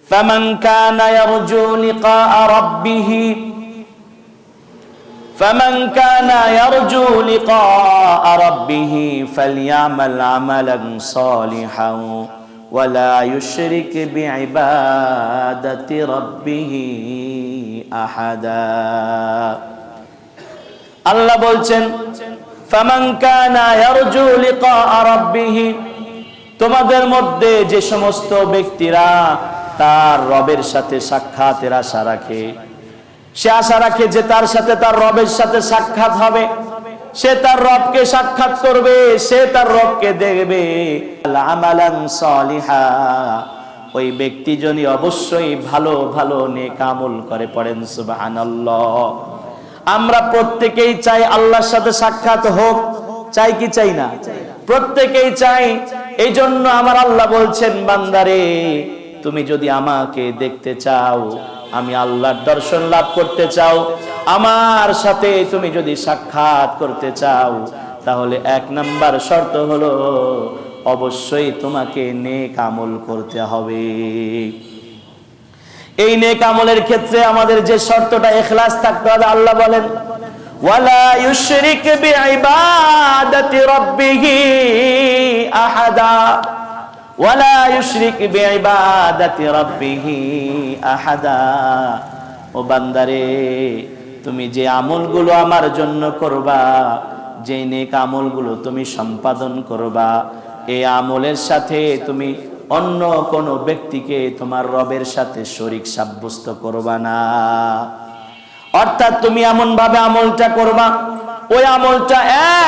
فمن كان يرجو لقاء ربه فليعمل عملا صالحا ولا يشرك بعبادة ربه أحدا। আল্লাহ বলছেন ফামান কানা ইয়ারজু লিকা রাব্বিহ, তোমাদের মধ্যে যে সমস্ত ব্যক্তিরা তার রবের সাথে সাক্ষাতের আশা রাখে, সে আশা রাখে যে তার সাথে তার রবের সাথে সাক্ষাৎ হবে, সে তার রবকে সাক্ষাৎ করবে, সে তার রবকে দেখবে। আমালান সালিহা, ওই ব্যক্তি যদি অবশ্যই ভালো ভালো নেক আমল করে, পড়েন সুবহানাল্লাহ। আমরা প্রত্যেকেই চাই আল্লাহর সাথে সাক্ষাৎ হোক, চাই কি চাই না? প্রত্যেকেই চাই। এই জন্য আমার আল্লাহ বলছেন, বান্দারে তুমি যদি আমাকে দেখতে চাও, আমি আল্লাহর দর্শন লাভ করতে চাও, আমার সাথে তুমি যদি সাক্ষাৎ করতে চাও, তাহলে 1 নাম্বার শর্ত হলো অবশ্যই তোমাকে নেক আমল করতে হবে। এই নেক আমলের ক্ষেত্রে আমাদের যে শর্তটা ইখলাস থাকতে হবে। আল্লাহ বলেন ওয়ালা ইউশরিক বিইবাদাতি রাব্বিহি আহাদা, ওয়ালা ইউশরিক বিইবাদাতি রাব্বিহি আহাদা। ও বান্দারে, তুমি যে আমলগুলো আমার জন্য করবা, যে নেক আমলগুলো তুমি সম্পাদন করবা, এই আমলের সাথে তুমি অন্য কোন ব্যক্তিকে তোমার রবের সাথে শরীক সাব্যস্ত করবা না। অর্থাৎ তুমি এমন ভাবে আমলটা করবা, ওই আমলটা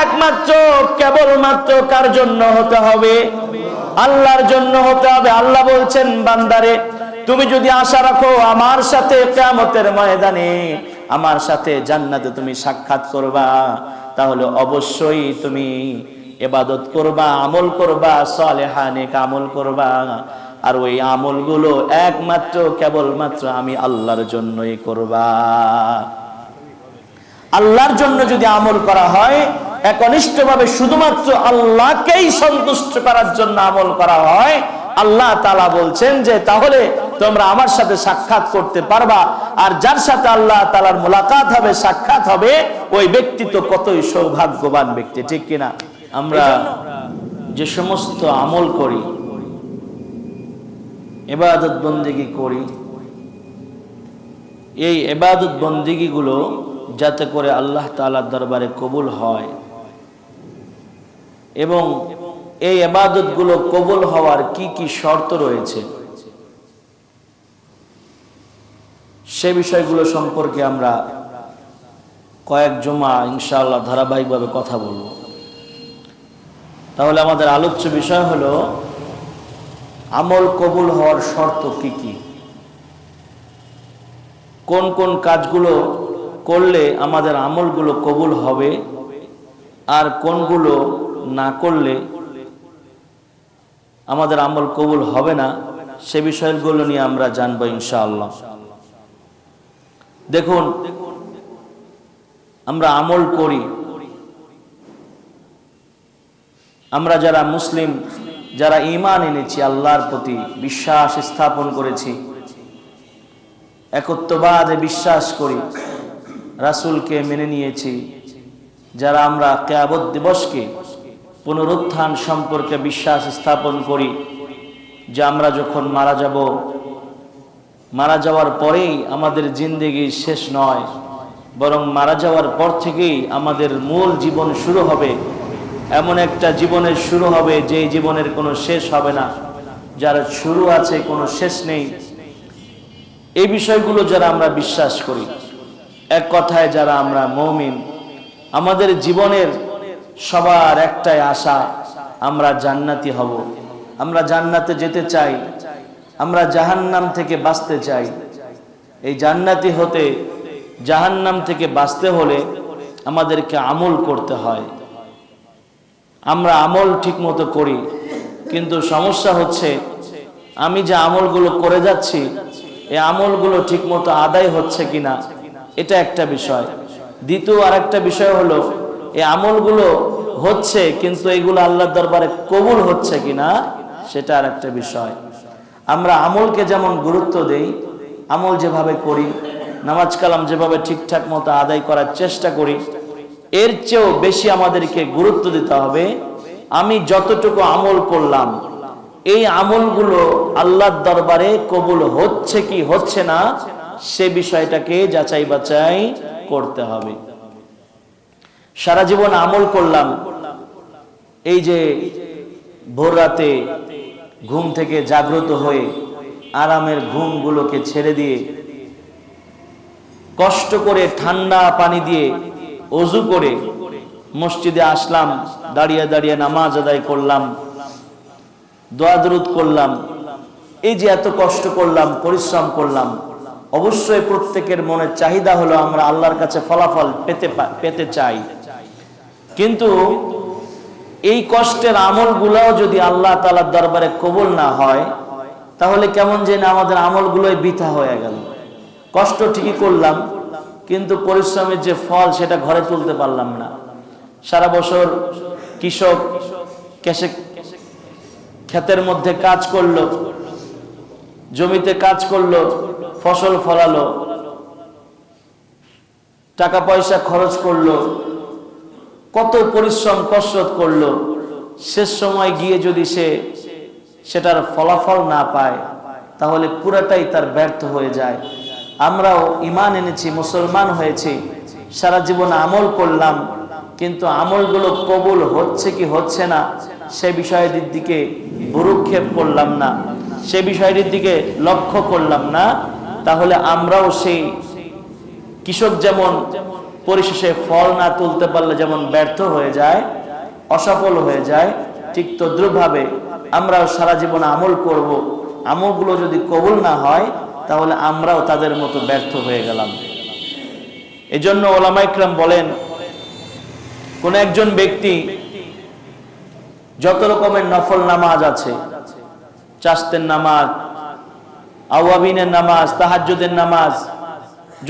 একমাত্র কেবলমাত্র কার জন্য হতে হবে? আল্লাহর জন্য হতে হবে। আল্লাহ বলছেন, বান্দারে তুমি যদি আশা রাখো আমার সাথে কিয়ামতের ময়দানে আমার সাথে জান্নাতে তুমি সাক্ষাৎ করবা, তাহলে অবশ্যই তুমি ইবাদত করবা, আমল করবা, সালেহা নেক আমল করবা। আর ওই আমলগুলো একমাত্র কেবলমাত্র আমি আল্লাহর জন্যই করবা। আল্লাহর জন্য যদি আমল করা হয়, একনিষ্ঠভাবে শুধুমাত্র আল্লাহকেই সন্তুষ্ট করার জন্য আমল করা হয়, আল্লাহ তাআলা বলছেন যে তাহলে তোমরা আমার সাথে সাক্ষাৎ করতে পারবা। আর যার সাথে আল্লাহ তাআলার মুলাকাত হবে, সাক্ষাৎ হবে, ওই ব্যক্তি তো কতই সৌভাগ্যবান ব্যক্তি, ঠিক কিনা? আমরা যে সমস্ত আমল করি, ইবাদত বন্দেগী করি, এই ইবাদত বন্দেগী গুলো যাতে করে আল্লাহ তাআলার দরবারে কবুল হয়, এবং এই ইবাদত গুলো কবুল হওয়ার কি কি শর্ত রয়েছে, সে বিষয়গুলো সম্পর্কে আমরা কয়েক জুমা ইনশাআল্লাহ ধারাবাহিকভাবে কথা বলবো। তাহলে আমাদের আলোচ্য বিষয় হলো আমল কবুল হওয়ার শর্ত কি কি, কোন কোন কাজগুলো করলে আমাদের আমলগুলো কবুল হবে, আর কোনগুলো না করলে আমাদের আমল কবুল হবে না, সে বিষয়গুলো নিয়ে আমরা জানবো ইনশাআল্লাহ। দেখুন, আমরা আমল করি, আমরা যারা মুসলিম, যারা ঈমান এনেছি, আল্লাহর প্রতি বিশ্বাস স্থাপন করেছি, একত্ববাদে বিশ্বাস করি, রাসূলকে মেনে নিয়েছি, যারা আমরা কিয়ামত দিবসকে, পুনরুত্থান সম্পর্কে বিশ্বাস স্থাপন করি, যে আমরা যখন মারা যাব, মারা যাওয়ার পরেই আমাদের জিন্দেগি শেষ নয়, বরং মারা যাওয়ার পর থেকেই আমাদের মূল জীবন শুরু হবে। এমন একটা জীবনের শুরু হবে যে জীবনের কোনো শেষ হবে না, যার শুরু আছে কোনো শেষ নেই। এই বিষয়গুলো যারা আমরা বিশ্বাস করি, এক কথায় যারা আমরা মুমিন, আমাদের জীবনের সবার একটাই আশা, আমরা জান্নাতি হব, আমরা জান্নাতে যেতে চাই, আমরা জাহান্নাম থেকে বাঁচতে চাই। এই জান্নাতি হতে, জাহান্নাম থেকে বাঁচতে হলে আমাদেরকে আমল করতে হয়। আমরা আমল ঠিক মতো করি, কিন্তু সমস্যা হচ্ছে আমি যে আমলগুলো করে যাচ্ছি, এই আমলগুলো ঠিক মতো আদায় হচ্ছে কিনা, এটা একটা বিষয়। দ্বিতীয় আরেকটা বিষয় হলো, এই আমলগুলো হচ্ছে কিন্তু এগুলো আল্লাহর দরবারে কবুল হচ্ছে কিনা, সেটা আরেকটা বিষয়। আমরা আমলকে যেমন গুরুত্ব দেই, আমল যেভাবে করি, নামাজ কালাম যেভাবে ঠিকঠাক মতো আদায় করার চেষ্টা করি, এর চেয়েও বেশি আমাদেরকে গুরুত্ব দিতে হবে আমি যতটুকু আমল করলাম এই আমলগুলো আল্লাহর দরবারে কবুল হচ্ছে কি হচ্ছে না সে বিষয়টাকে যাচাই বাছাই করতে হবে। সারা জীবন আমল করলাম, এই যে ভোর রাতে ঘুম থেকে জাগ্রত হয়ে আরামের ঘুমগুলোকে ছেড়ে দিয়ে কষ্ট করে ঠান্ডা পানি দিয়ে ওযু করে মসজিদে আসলাম, দাঁড়িয়ে দাঁড়িয়ে নামাজ আদায় করলাম, দোয়া দরুদ করলাম, এই যে এত কষ্ট করলাম, পরিশ্রম করলাম, অবশ্যই প্রত্যেকের মনের চাহিদা হলো আমরা আল্লাহর কাছে ফলাফল পেতে চাই। কিন্তু এই কষ্টের আমলগুলোও যদি আল্লাহ তাআলার দরবারে কবুল না হয় তাহলে কেমন যেন আমাদের আমলগুলোই বৃথা হয়ে গেল। কষ্ট ঠিকই করলাম কিন্তু পরিশ্রমের যে ফল সেটা ঘরে তুলতে পারলাম না। সারা বছর কৃষক ক্ষেতের মধ্যে কাজ করলো, জমিতে কাজ করলো, ফসল ফলালো, টাকা পয়সা খরচ করলো, কত পরিশ্রম কসরত করলো, শেষ সময় গিয়ে যদি সেটার ফলাফল না পায় তাহলে পুরাটাই তার ব্যর্থ হয়ে যায়। আমরাও ঈমান এনেছি, মুসলমান হয়েছি, সারা জীবন আমল করলাম কিন্তু আমলগুলো কবুল হচ্ছে কি হচ্ছে না সে বিষয়টির দিকে ভ্রুক্ষেপ করলাম না, সে বিষয়টির দিকে লক্ষ্য করলাম না, তাহলে আমরাও সেই কৃষক যেমন পরিশেষে ফল না তুলতে পারলে যেমন ব্যর্থ হয়ে যায়, অসফল হয়ে যায়, ঠিক তদ্রুপভাবে আমরাও সারা জীবন আমল করব, আমলগুলো যদি কবুল না হয় তাহলে আমরাও তাদের মতো ব্যর্থ হয়ে গেলাম। এজন্য ওলামা ইকরাম বলেন কোন একজন ব্যক্তি যত রকমের নফল নামাজ আছে, চাশতের নামাজ, আওয়াবিনের নামাজ, তাহাজ্জুদের নামাজ,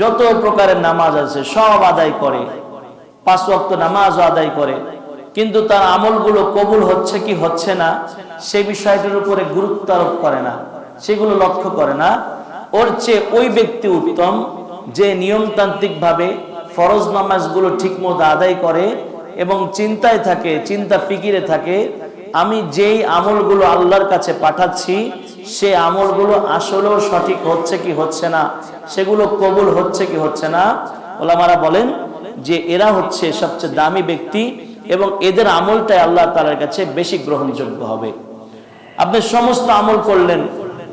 যত প্রকারের নামাজ আছে সব আদায় করে, 5 ওয়াক্ত নামাজও আদায় করে, কিন্তু তার আমলগুলো কবুল হচ্ছে কি হচ্ছে না সেই বিষয়টির উপরে গুরুত্ব আরোপ করে না, সেগুলো লক্ষ্য করে না, ওর চেয়ে ওই ব্যক্তি উত্তম যে নিয়মতান্ত্রিক ভাবে ফরজ নামাজগুলো ঠিকমতো আদায় করে এবং চিন্তায় থাকে, চিন্তা ফিকিরে থাকে আমি যেই আমলগুলো আল্লাহর কাছে পাঠাচ্ছি সে আমলগুলো আসলেও সঠিক হচ্ছে কি হচ্ছে না, সেগুলো কবুল হচ্ছে কি হচ্ছে না। ওলামারা বলেন যে এরা হচ্ছে সবচেয়ে দামি ব্যক্তি এবং এদের আমলটাই আল্লাহ তাআলার কাছে বেশি গ্রহণযোগ্য হবে। আপনি সমস্ত আমল করলেন,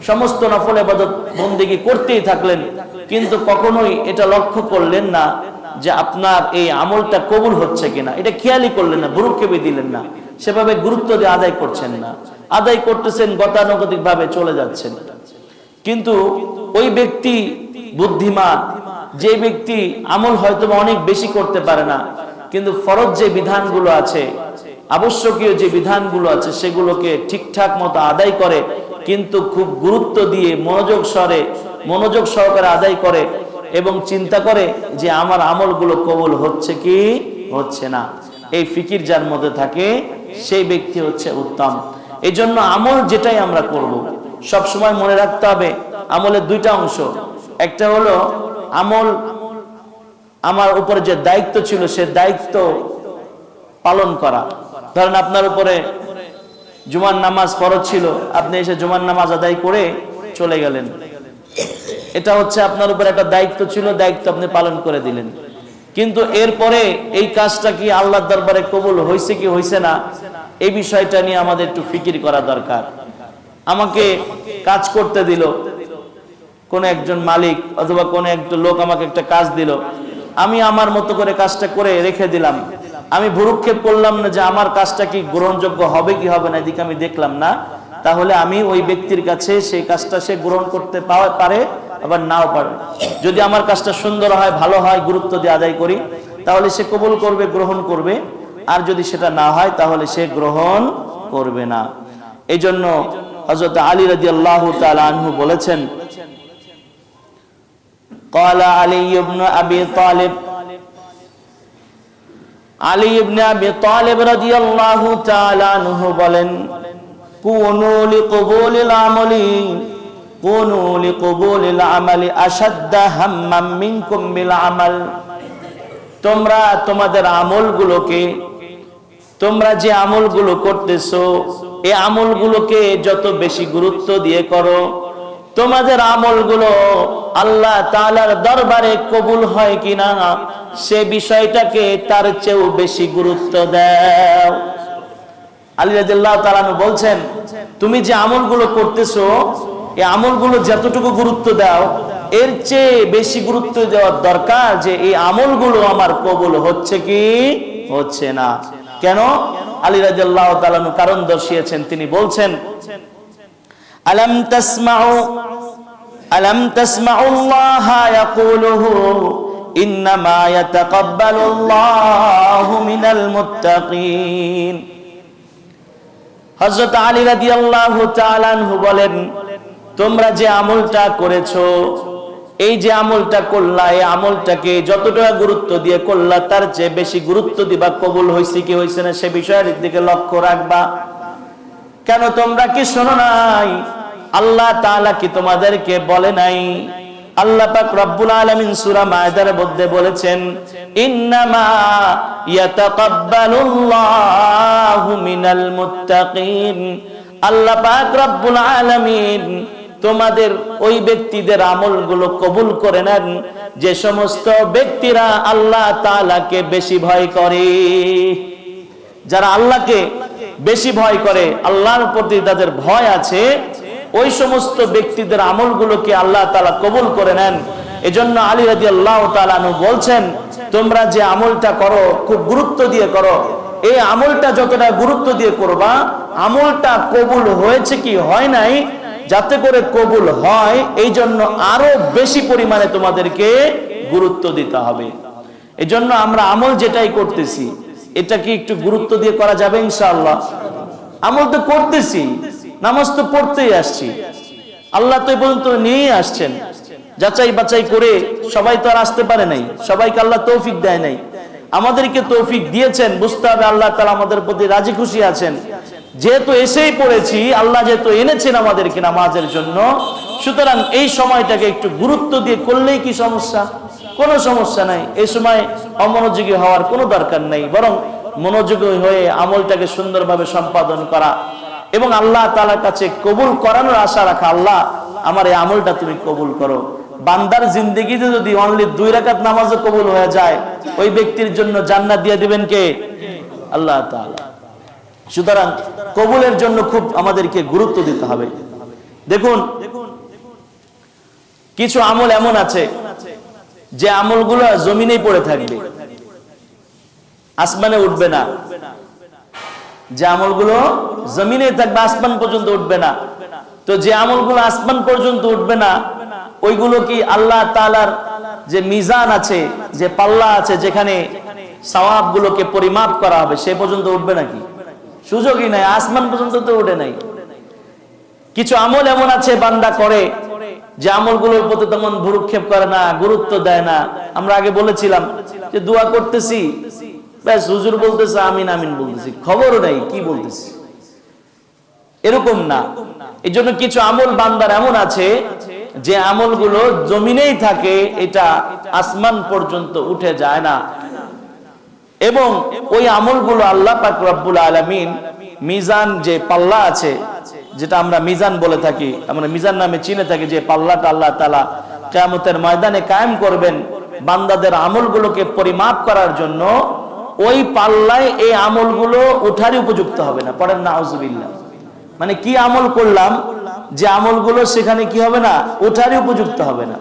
সমস্ত নফল ইবাদত বন্দেগী করতেই থাকলেন, কিন্তু কখনোই এটা লক্ষ্য করলেন না যে আপনার এই আমলটা কবুল হচ্ছে কিনা, এটা খেয়ালই করলেন না, ভ্রুক্ষেপই দিলেন না, সেভাবে গুরুত্ব দিয়ে আদায় করছেন না, আদায় করতেছেন গতানুগতিক ভাবে চলে যাচ্ছেন। কিন্তু ওই ব্যক্তি বুদ্ধিমান, যে ব্যক্তি আমল হয়তো অনেক বেশি করতে পারে না কিন্তু ফরজ যে বিধানগুলো আছে, আবশ্যকীয় যে বিধানগুলো আছে সেগুলোকে ঠিকঠাক মতো আদায় করে, কিন্তু খুব গুরুত্ব দিয়ে মনোযোগ সহকারে আদায় করে এবং চিন্তা করে যে আমার আমলগুলো কবুল হচ্ছে কি হচ্ছে না, এই ফিকির যার মধ্যে থাকে সেই ব্যক্তি হচ্ছে উত্তম। এই জন্য আমল যেটাই আমরা করব সব সময় মনে রাখতে হবে আমলের দুইটা অংশ। একটা হলো আমল আমার উপরে যে দায়িত্ব ছিল সে দায়িত্ব পালন করা। ধরেন আপনার উপরে জুমার নামাজ ফরজ ছিল, আপনি এসে জুমার নামাজ আদায় করে চলে গেলেন, এটা হচ্ছে আপনার উপর একটা দায়িত্ব ছিল, দায়িত্ব আপনি পালন করে দিলেন। কিন্তু এরপরে এই কাজটা কি আল্লাহর দরবারে কবুল হয়েছে কি হয়েছে না এই বিষয়টা নিয়ে আমাদের একটু ফিকির করা দরকার। আমাকে কাজ করতে দিল কোন একজন মালিক অথবা কোন একটা লোক, আমাকে একটা কাজ দিল, আমি আমার মতো করে কাজটা করে রেখে দিলাম, আমি ভ্রুক্ষেপ করলাম না যে আমার কাজটা কি গ্রহণযোগ্য হবে কি হবে না, এদিকে আমি দেখলাম না, তাহলে আমি ওই ব্যক্তির কাছে সেই কাজটা সে গ্রহণ করতে পারে আবার নাও পারে। যদি আমার কাজটা সুন্দর হয়, ভালো হয়, গুরুত্ব দিয়ে আদায় করি তাহলে সে কবুল করবে, গ্রহণ করবে, আর যদি সেটা না হয় তাহলে সে গ্রহণ করবে না। এই জন্য হযরত আলী রাদিয়াল্লাহু তাআলা আনহু বলেছেন, قال علي بن ابي طالب, আলী ইবনে আবি তালিব রাদিয়াল্লাহু তাআলা আনহু বলেন, কুনু লিকবুলিল আমালি কুনু লিকবুলিল আমালি আশাদ্দা হাম্মাম মিনকুম বিল আমাল। তোমরা তোমাদের আমলগুলোকে, তোমরা যে আমলগুলো করতেছো এই আমলগুলোকে যত বেশি গুরুত্ব দিয়ে করো, তোমাদের আমলগুলো আল্লাহ তাআলার দরবারে কবুল হয় কিনা সে বিষয়টাকে তার চেয়েও বেশি গুরুত্ব দাও। আলী রাদিয়াল্লাহু তাআলা আনহু বলছেন, তুমি যে আমলগুলো করতেছো এই আমলগুলো যতটুকু গুরুত্ব দাও এর চেয়ে বেশি গুরুত্ব দেওয়ার দরকার যে এই আমলগুলো আমার কবুল হচ্ছে কি হচ্ছে না। কেন? আলী রাদিয়াল্লাহু তাআলা আনহু কারণ দর্শিয়েছেন। তিনি বলছেন, আলাম তাসমাউ আল্লাহ ইয়াকুলুহু ইন্নামা ইয়াতাকাব্বালুল্লাহু মিনাল মুত্তাকিন। হযরত আলী রাদিয়াল্লাহু তাআলা আনহু বলেন, তোমরা যে আমলটা করেছো, এই যে আমলটা করলা, এই আমলটাকে যতটা গুরুত্ব দিয়ে করলা তার চেয়ে বেশি গুরুত্ব দিবা কবুল হয়েছে কি হয়েছে না সে বিষয়ের দিকে লক্ষ্য রাখবা। কেন তোমরা কি শোনো নাই? আল্লাহ তাআলা কি তোমাদেরকে বলে নাই? আল্লাহ পাক রব্বুল আলামিন সূরা মায়েদার মধ্যে বলেছেন, ইন্নামা ইয়াতাকাব্বালুল্লাহু মিনাল মুত্তাকিন। আল্লাহ পাক রব্বুল আলামিন তোমাদের ওই ব্যক্তিদের আমলগুলো কবুল করে নেন যে সমস্ত ব্যক্তিরা আল্লাহ তাআলাকে বেশি ভয় করে। যারা আল্লাহকে বেশি ভয় করে, আল্লাহর প্রতি তাদের ভয় আছে, ওই সমস্ত ব্যক্তিদের আমলগুলোকে আল্লাহ তাআলা কবুল করে নেন। এজন্য আলী রাদিয়াল্লাহু তাআলা আনহু বলছেন, তোমরা যে আমলটা করো খুব গুরুত্ব দিয়ে করো। এই আমলটা যতটা গুরুত্ব দিয়ে করবা, আমলটা কবুল হয়েছে কি হয় নাই, যাতে করে কবুল হয় এই জন্য আরো বেশি পরিমাণে তোমাদেরকে গুরুত্ব দিতে হবে। এজন্য আমরা আমল যেটাই করতেছি এটা কি একটু গুরুত্ব দিয়ে করা যাবে ইনশাআল্লাহ? আমল তো করতেছি, নামাজ তো পড়তেই আসছি, আল্লাহ তো এই পর্যন্ত নিয়েই আসছেন, যাচাই বাছাই করে সবাই তো আর আসতে পারে নাই, সবাইকে আল্লাহ তৌফিক দেয় নাই, আমাদেরকে তৌফিক দিয়েছেন। বুঝতে হবে আল্লাহ তাআলা আমাদের প্রতি রাজি খুশি আছেন। যেহেতু এসেই পড়েছি, আল্লাহ যেহেতু এনেছেন আমাদেরকে নামাজের জন্য, সুতরাং এই সময়টাকে একটু গুরুত্ব দিয়ে করলেই কি সমস্যা? কোনো সমস্যা নাই। এই সময় অমনোযোগী হওয়ার কোনো দরকার নেই, বরং মনোযোগী হয়ে আমলটাকে সুন্দরভাবে সম্পাদন করা এবং আল্লাহ তাআলার কাছে কবুল করানোর আশা রাখা, আল্লাহ আমার এই আমলটা তুমি কবুল করো। বান্দার জিন্দেগিতে যদি অনলি 2 রাকাত নামাজও কবুল হয়ে যায়, ওই ব্যক্তির জন্য জান্নাত দিয়ে দিবেন কে? আল্লাহ তাআলা। সুতরাং কবুলের জন্য খুব আমাদেরকে গুরুত্ব দিতে হবে। দেখুন, কিছু আমল এমন আছে যে আমলগুলো জমিনেই পড়ে থাকবে, আসমানে উঠবে না। যে আমলগুলো জমিনে থাকবে, আসমান পর্যন্ত উঠবে না। তো যে আমলগুলো আসমান পর্যন্ত উঠবে না, ওইগুলো কি আল্লাহ তাআলার যে মিজান আছে, যে পাল্লা আছে, যেখানে সওয়াবগুলোকে পরিমাপ করা হবে, সে পর্যন্ত উঠবে নাকি? সুযোগই নাই, আসমান পর্যন্ত তো উঠে নাই। কিছু আমল এমন আছে বান্দা করে যে আমলগুলোর প্রতি তেমন ভ্রুক্ষেপ করে না, গুরুত্ব দেয় না। আমরা আগে বলেছিলাম যে দোয়া করতেছি, ব্যাস হুজুর বলতেছে আমিন আমিন বলতেছি, খবরও নাই কি বলতেছি, এরকম না। এই জন্য কিছু আমল বান্দার এমন আছে যে আমলগুলো জমিনেই থাকে, এটা আসমান পর্যন্ত উঠে যায় না। এবং ওই আমলগুলো আল্লাহ পাক রব্বুল আলামিন মিজান, যে পাল্লা আছে, যেটা আমরা মিজান বলে থাকি, আমরা মিজান নামে চিনে থাকি, যে পাল্লাটা আল্লাহ তাআলা কিয়ামতের ময়দানে কায়েম করবেন বান্দাদের আমলগুলোকে পরিমাপ করার জন্য। ওই পাল্লায় এই আমলগুলো উঠারই উপযুক্ত হবে না। পড়েন নাউজুবিল্লাহ। মানে কি আমল করলাম যে আমলগুলো সেখানে কি হবে না, উঠারই উপযুক্ত হবে না।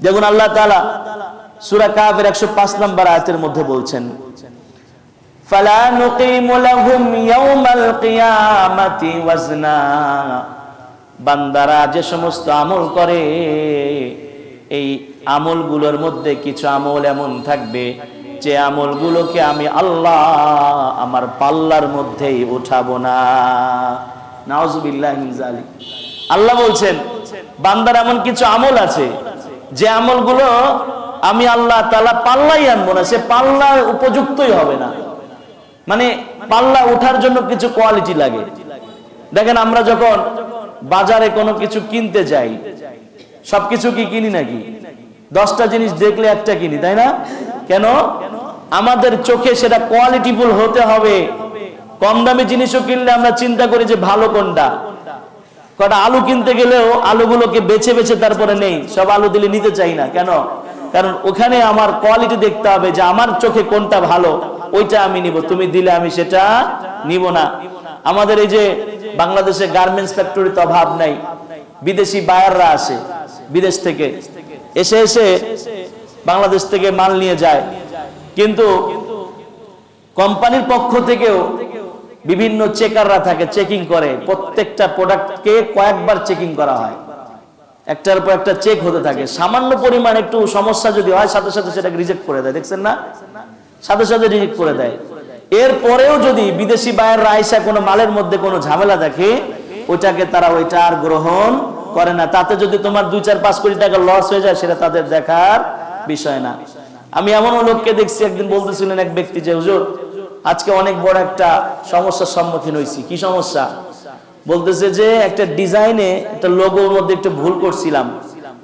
দেখুন আল্লাহ তাআলা সূরা কাফের 105 নম্বর আয়াতের মধ্যে বলছেন, ফালা নুকিমু লাহুম ইয়াওমাল কিয়ামাতি ওয়াজনা। বান্দারা যে সমস্ত আমল করে, এই আমলগুলোর মধ্যে কিছু আমল এমন থাকবে যে আমলগুলোকে আমি আল্লাহ আমার পাল্লার মধ্যেই উঠাবো না। নাউজুবিল্লাহি মিন যালিক। আল্লাহ বলছেন বান্দার এমন কিছু আমল আছে যে আমলগুলো আমি আল্লাহ তাআলা পাল্লাই আনবো না, সে পাল্লার উপযুক্তই হবে না। মানে পাল্লা ওঠার জন্য কিছু কোয়ালিটি লাগে। দেখেন আমরা যখন বাজারে কোনো কিছু কিনতে যাই, সবকিছু কি কিনি নাকি? 10টা জিনিস দেখলে একটা কিনি, তাই না? কেন? আমাদের চোখে সেটা কোয়ালিটিফুল হতে হবে। কম দামি জিনিসও কিনলে আমরা চিন্তা করি যে ভালো কোনটা। কটা আলু কিনতে গেলেও আলুগুলোকে বেছে বেছে তারপরে নেই, সব আলু দিলে নিতে চাই না। কেন? কারণ ওখানে আমার কোয়ালিটি দেখতে হবে যে আমার চোখে কোনটা ভালো, ওইটা আমি নিব, তুমি দিলে আমি সেটা নিব না। আমাদের এই যে বাংলাদেশে গার্মেন্টস ফ্যাক্টরিতে অভাব নাই, বিদেশি বায়াররা আসে বিদেশ থেকে, এসে এসে বাংলাদেশ থেকে মাল নিয়ে যায়, কিন্তু কোম্পানির পক্ষ থেকেও বিভিন্ন চেকাররা থাকে, চেকিং করে, প্রত্যেকটা প্রোডাক্টকে কয়েকবার চেকিং করা হয়, একটার পর একটা চেক হতে থাকে। সামান্য পরিমাণ একটু সমস্যা যদি হয় সাথে সাথে সেটাকে রিজেক্ট করে দেয়, দেখছেন না? সাথে সাথে রিজেক্ট করে দেয়। এরপরেও যদি বিদেশি বায়াররা আইসা কোনো মালের মধ্যে কোনো ঝামেলা দেখে, ওইটাকে তারা ওইটা আর গ্রহণ করে না। তাতে যদি তোমার 2-4-5 কোটি টাকা লস হয়ে যায় সেটা তাদের দেখার বিষয় না। আমি এমনও লোককে দেখছি, একদিন বলতেছিলেন এক ব্যক্তি যে হুজুর আজকে অনেক বড় একটা সমস্যার সম্মুখীন হয়েছি। কি সমস্যা? বলতেছে যে একটা ডিজাইনে একটা লোগোর মধ্যে একটু ভুল করছিলাম,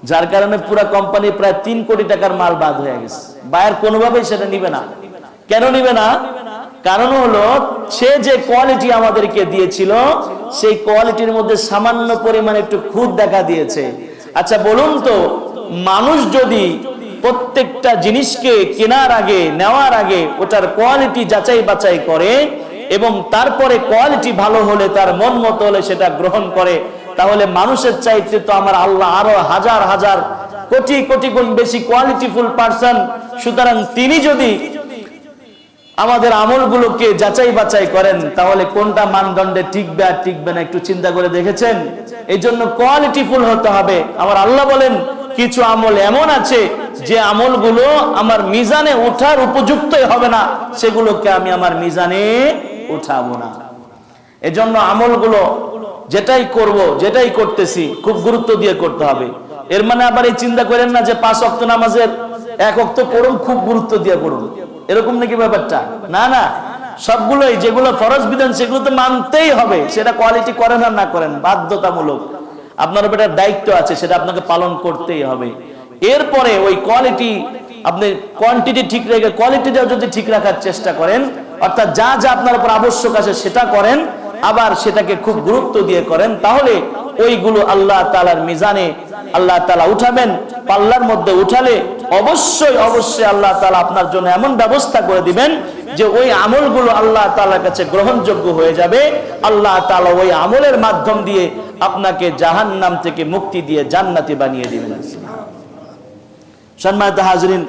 যার কারণে পুরো কোম্পানি প্রায় 3 কোটি টাকার মাল বাদ হয়ে গেছে। বায়ার কোনোভাবেই সেটা নিবে না। কেন নিবে না? কারণ হলো সে যে কোয়ালিটি আমাদেরকে দিয়েছিল সেই কোয়ালিটির মধ্যে সামান্য পরিমাণে একটু খুঁত দেখা দিয়েছে। আচ্ছা বলুন তো, মানুষ যদি প্রত্যেকটা জিনিসকে কেনার আগে, নেওয়ার আগে ওটার কোয়ালিটি যাচাই বাছাই করে এবং তারপরে কোয়ালিটি ভালো হলে, তার মন মতো হলে সেটা গ্রহণ করে, তাহলে মানুষের চাইতে তো আমার আল্লাহ আরো হাজার হাজার কোটি কোটি গুণ বেশি কোয়ালিটিফুল পারসন। সুতরাং তিনি যদি আমাদের আমলগুলোকে যাচাই বাছাই করেন, তাহলে কোনটা মানদণ্ডে টিকবে আর টিকবে না একটু চিন্তা করে দেখেছেন? এই জন্য কোয়ালিটিফুল হতে হবে। আমার আল্লাহ বলেন কিছু আমল এমন আছে যে আমলগুলো আমার মিজানে ওঠার উপযুক্তই হবে না, সেগুলোকে আমি আমার মিজানে উঠাবো না। এজন্য আমলগুলো যেটাই করব, যেটাই করতেছি খুব গুরুত্ব দিয়ে করতে হবে। এর মানে আবার এই চিন্তা করেন না যে 5 ওয়াক্ত নামাজের 1 ওয়াক্ত পড়ুন, খুব গুরুত্ব দিয়ে পড়ুন, এরকম নাকি ব্যাপারটা? না না, সবগুলোই যেগুলো ফরজ বিধান সেগুলো তো মানতেই হবে, সেটা কোয়ালিটি করেন আর না করেন বাধ্যতামূলক। আপনার উপর একটা দায়িত্ব আছে, সেটা আপনাকে পালন করতেই হবে। এরপরে ওই কোয়ালিটি, আপনি কোয়ান্টিটি ঠিক রেখে কোয়ালিটিটাও যদি ঠিক রাখার চেষ্টা করেন, অর্থাৎ যা যা আপনার উপর আবশ্যক আছে সেটা করেন, আবার সেটাকে খুব গুরুত্ব দিয়ে করেন, তাহলে ওইগুলো আল্লাহ তাআলার মিজানে আল্লাহ তাআলা উঠাবেন। পাল্লার মধ্যে উঠালে অবশ্যই অবশ্যই আল্লাহ তাআলা আপনার জন্য এমন ব্যবস্থা করে দিবেন যে ওই আমলগুলো আল্লাহ তাআলার কাছে গ্রহণযোগ্য হয়ে যাবে। আল্লাহ তাআলা ওই আমলের মাধ্যম দিয়ে আপনাকে জাহান্নাম থেকে মুক্তি দিয়ে জান্নাতি বানিয়ে দিবেন। সম্মানিত হাজরিন,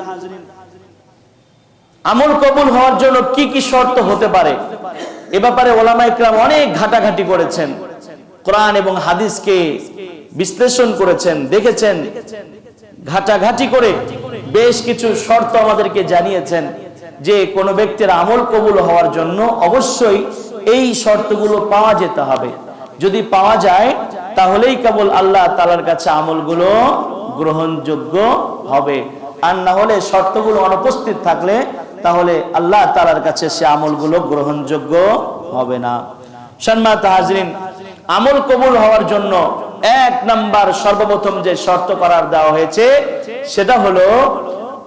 আমল কবুল হওয়ার জন্য কি কি শর্ত হতে পারে এ ব্যাপারে ওলামা ইকরাম অনেক ঘাটাঘাটি করেছেন, কোরআন এবং হাদিসকে বিশ্লেষণ করেছেন, দেখেছেন, ঘাটাঘাটি করে বেশ কিছু শর্ত আমাদেরকে জানিয়েছেন যে কোন ব্যক্তির আমল কবুল হওয়ার জন্য অবশ্যই এই শর্তগুলো পাওয়া যেতে হবে। যদি পাওয়া যায় তাহলেই কেবল আল্লাহ তাআলার কাছে আমলগুলো গ্রহণযোগ্য হবে, আর না হলে শর্তগুলো অনুপস্থিত থাকলে তাহলে আল্লাহ তাআলার কাছে সে আমলগুলো গ্রহণযোগ্য হবে না। সম্মানিত হাজরিন, আমল কবুল হওয়ার জন্য 1 নাম্বার সর্বপ্রথম যে শর্ত করার দেওয়া হয়েছে সেটা হলো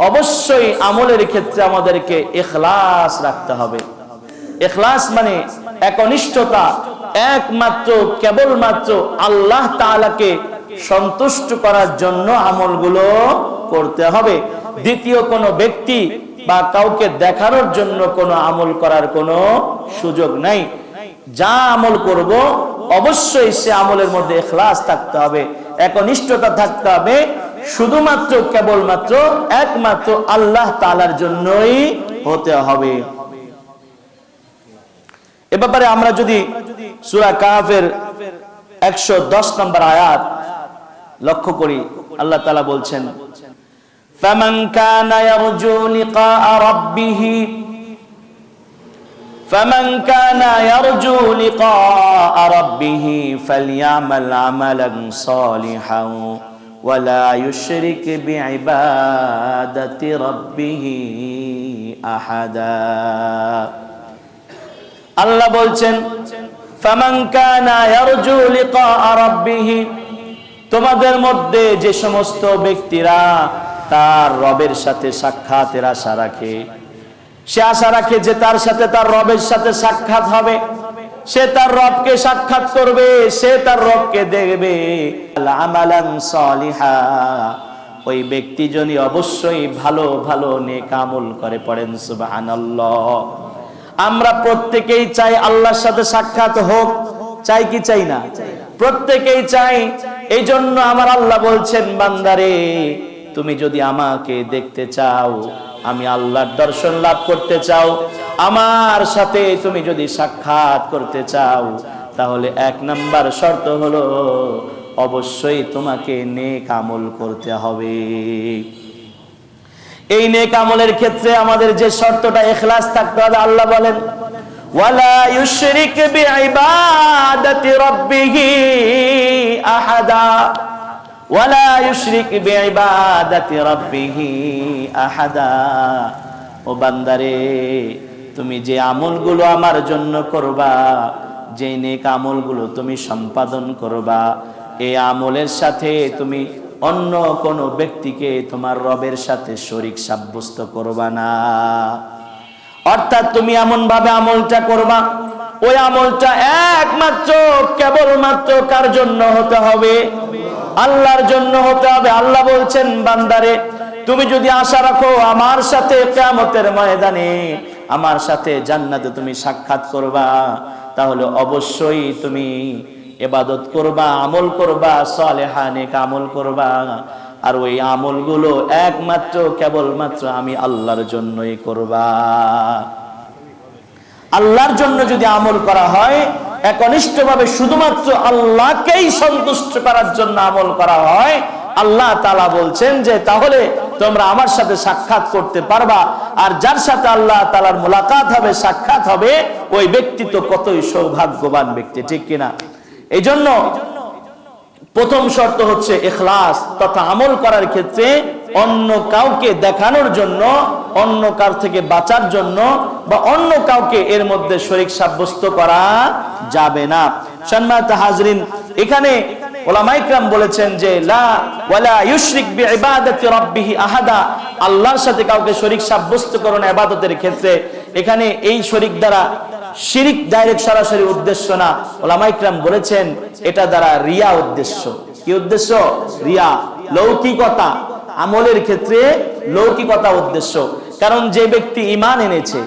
অবশ্যই আমলের ক্ষেত্রে আমাদেরকে ইখলাস রাখতে হবে। ইখলাস মানে একনিষ্ঠতা, একমাত্র কেবলমাত্র আল্লাহ তাআলাকে সন্তুষ্ট করার জন্য আমলগুলো করতে হবে। দ্বিতীয় কোনো ব্যক্তি বা কাউকে দেখানোর জন্য কোনো আমল করার কোনো সুযোগ নাই। যা আমল করব অবশ্যই সে আমলের মধ্যে ইখলাস থাকতে হবে, একনিষ্ঠতা থাকতে হবে, শুধুমাত্র কেবলমাত্র একমাত্র আল্লাহ তাআলার জন্যই হতে হবে। এ ব্যাপারে আমরা যদি সূরা কাহফের 110 নম্বর আয়াত লক্ষ্য করি, আল্লাহ তাআলা বলছেন, ফামান কানা ইয়ারজু লিকাআ রাব্বিহ فمن كان يرجو لقاء ربه فليعمل عملا صالحا ولا يشرك بعبادة ربه أحدا। আল্লাহ বলছেন ফামান কানা ইয়ারজু লিকা রাব্বিহি, তোমাদের মধ্যে যে সমস্ত ব্যক্তিরা তার রবের সাথে সাক্ষাতের আশা রাখে, সে আশা রাখে যে তার সাথে তার রবের সাথে সাক্ষাৎ হবে, সে তার রবকে সাক্ষাৎ করবে, সে তার রবকে দেখবে, আমালান সালিহা, ওই ব্যক্তি যদি অবশ্যই ভালো ভালো নেক আমল করে। পড়েন সুবহানাল্লাহ। আমরা প্রত্যেকেই চাই আল্লাহর সাথে সাক্ষাৎ হোক, চাই কি চাই না? প্রত্যেকেই চাই। এই জন্য আমার আল্লাহ বলছেন, বান্দারে তুমি যদি আমাকে দেখতে চাও, আমি আল্লাহর দর্শন লাভ করতে চাও, আমার সাথে তুমি যদি সাক্ষাৎ করতে চাও, তাহলে 1 নাম্বার শর্ত হলো অবশ্যই তোমাকে নেক আমল করতে হবে। এই নেক আমলের ক্ষেত্রে আমাদের যে শর্তটা ইখলাস থাকতে হবে, আল্লাহ বলেন ওয়ালা ইউশরিক বিইবাদাতি রাব্বিহি আহাদা, ওয়ালা ইউশরিক বিইবাদাতি রাব্বিহি আহাদা। ও বান্দারে, তুমি যে আমলগুলো আমার জন্য করবা, যে নেক আমলগুলো তুমি সম্পাদন করবা, এই আমলের সাথে তুমি অন্য কোন ব্যক্তিকে তোমার রবের সাথে শরীক সাব্যস্ত করবা না। অর্থাৎ তুমি এমন ভাবে আমলটা করবা, ওই আমলটা একমাত্র কেবলমাত্র কার জন্য হতে হবে? আল্লাহর জন্য হতে হবে। আল্লাহ বলছেন, বান্দারে তুমি যদি আশা রাখো আমার সাথে কিয়ামতের ময়দানে আমার সাথে জান্নাতে তুমি সাক্ষাৎ করবা, তাহলে অবশ্যই তুমি ইবাদত করবা, আমল করবা, সালেহা নেক আমল করবা। আর ওই আমলগুলো একমাত্র কেবলমাত্র আমি আল্লাহর জন্যই করবা। আল্লাহর জন্য যদি আমল করা হয়, একনিষ্ঠভাবে শুধুমাত্র আল্লাহকেই সন্তুষ্ট করার জন্য আমল করা হয়, আল্লাহ তাআলা বলছেন যে তাহলে তোমরা আমার সাথে সাক্ষাৎ করতে পারবা। আর যার সাথে আল্লাহ তাআলার মুলাকাত হবে, সাক্ষাৎ হবে, ওই ব্যক্তি তো কতই সৌভাগ্যবান ব্যক্তি, ঠিক কিনা? এই জন্য প্রথম শর্ত হচ্ছে ইখলাস, তথা আমল করার ক্ষেত্রে অন্য কাউকে দেখানোর জন্য, অন্য কার থেকে বাঁচার জন্য বা অন্য কাউকে এর মধ্যে শরীক সাব্যস্ত করা যাবে না। সম্মানিত হাজরিন, এখানে উলামায়ে কিরাম বলেছেন যে লা ওয়ালা ইউশরিক বিইবাদাতি রাব্বিহি আহাদা, আল্লাহর সাথে কাউকে শরীক সাব্যস্ত করো না ইবাদতের ক্ষেত্রে। এখানে এই শরীক দ্বারা শিরিক ডাইরেক্ট সরাসরি উদ্দেশ্য না। উলামায়ে কিরাম বলেছেন এটা দ্বারা রিয়া উদ্দেশ্য। কি উদ্দেশ্য? রিয়া, লৌকিকতা। আমলের ক্ষেত্রে লৌকিকতা উদ্দেশ্য। কারণ যে ব্যক্তি ঈমান এনেছে,